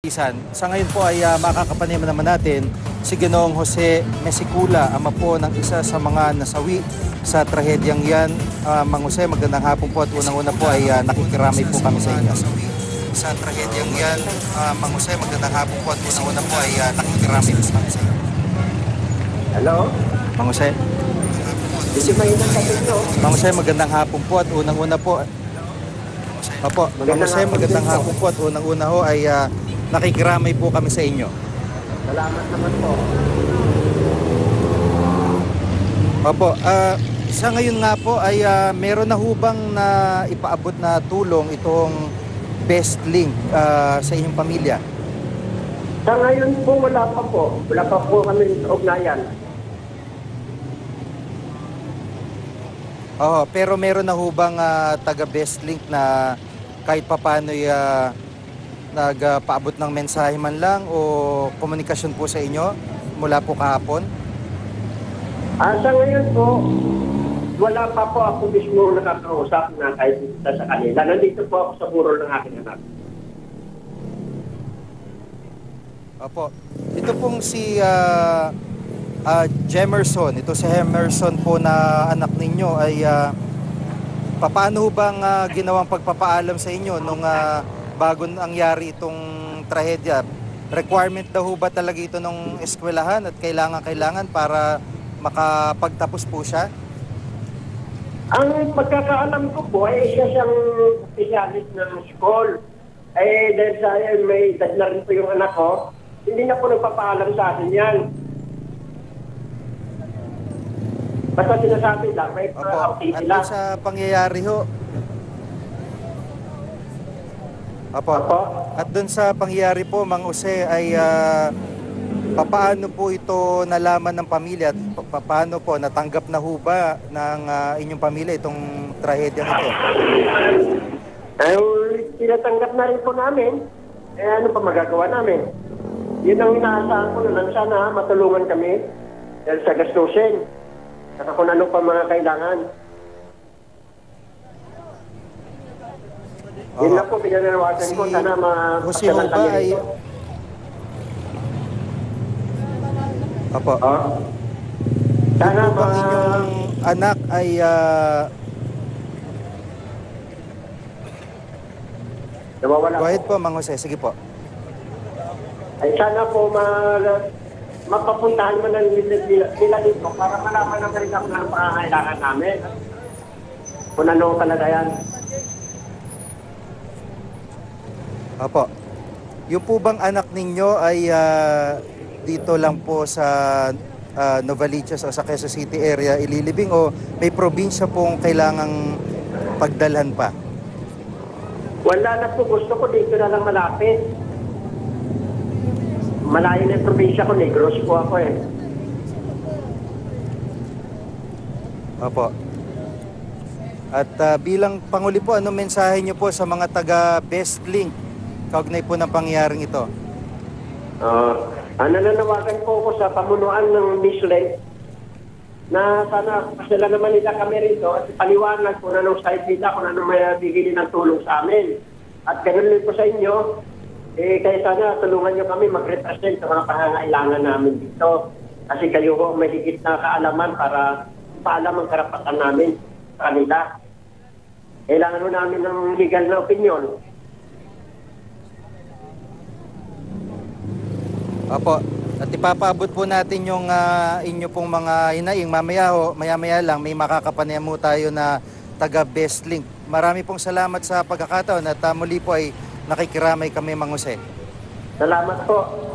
kapisan. Sa ngayon po ay makakapanayam naman natin si Ginoong Jose Mesicula, ama po ng isa sa mga nasawi sa trahedyang yan. Mang Jose, magandang hapon po at unang-una po ay nakikiramay po kami sa inyo. Sa trahedyang yan, Mang Jose, magandang hapon po at unang-una po ay nakikiramay po kami sa inyo. Hello? Mang Jose? Mang Jose, magandang hapon po at unang-una po. Opo, Mang Jose, magandang hapon po at unang-una ho ay nakikiramay po kami sa inyo. Salamat naman po. Opo, sa ngayon nga po ay meron na hubang na ipaabot na tulong itong Best Link sa inyong pamilya? Sa ngayon po, wala pa po. Wala pa po kami sa ugnayan. Oo, pero meron na hubang taga Best Link na kahit papaano nagpaabot ng mensahe man lang o komunikasyon po sa inyo mula po kahapon? Sa ngayon po, wala pa po ako mismo nakakausap na kahit isa sa kanila. Nandito po ako sa burol ng aking anak. Opo. Ito pong si Jemerson. Ito si Jemerson po na anak ninyo ay paano bang ginawang pagpapaalam sa inyo nung bago nangyari itong trahedya? Requirement daw ba talaga ito ng eskwelahan at kailangan para makapagtapos po siya? Ang pagkakaalam ko po ay siya siyang specialist ng school. Dahil sa may edad na rin po yung anak ko, hindi na po nagpapaalam sa akin yan. Basta sinasabi lang, may Opo. At lang. sa pangyayari ho, Opo. At dun sa pangyayari po, Mang Jose, ay paano po ito nalaman ng pamilya at paano po natanggap na ho ba ng inyong pamilya itong trahedya nito? Tinatanggap na rin po namin. Ano pa magagawa namin? Yun ang inaasahan ko na lang sana matulungan kami dahil sa gastusin. Saka kung ano pa mga kailangan. Yun lang po pinananawagan ko. Sana Jose ho ba ay... Opo. Sana po bang inyong anak ay... nawawala Go ahead po, Mang Jose. Sige po. Ay sana po mapapuntahan man nila dito para malaman ng rin ang pangangailangan namin. Kung ano talaga yan. Opo. Yung po bang anak ninyo ay dito lang po sa Novaliches o sa Quezon City area ililibing o may probinsya pong kailangang pagdalhan pa? Wala na po. Gusto ko dito na lang malapit. Malayo na yung probinsya ko. Negros po ako eh. Opo. At bilang Pangulo po, anong mensahe niyo po sa mga taga Best Link kaugnay po ng pangyayaring ito? Nananawagan po ako sa pamunuan ng Michelet na sana pasala naman nila kami rito at paliwanag kung anong side nila, kung anong may bigili ng tulong sa amin. At ganun din po sa inyo, kaya sana tulungan nyo kami mag-represent sa mga pangangailangan namin dito. Kasi kayo ho may higit na kaalaman para paalam ang karapatan namin sa kanila. Kailangan ho namin ng legal na opinion. Opo. At ipapaabot po natin yung inyo pong mga hinaing. Maya-maya lang may makakapanayam mo tayo na taga Best Link. Marami pong salamat sa pagkakataon at muli po ay nakikiramay kami, Mang Jose. Salamat po.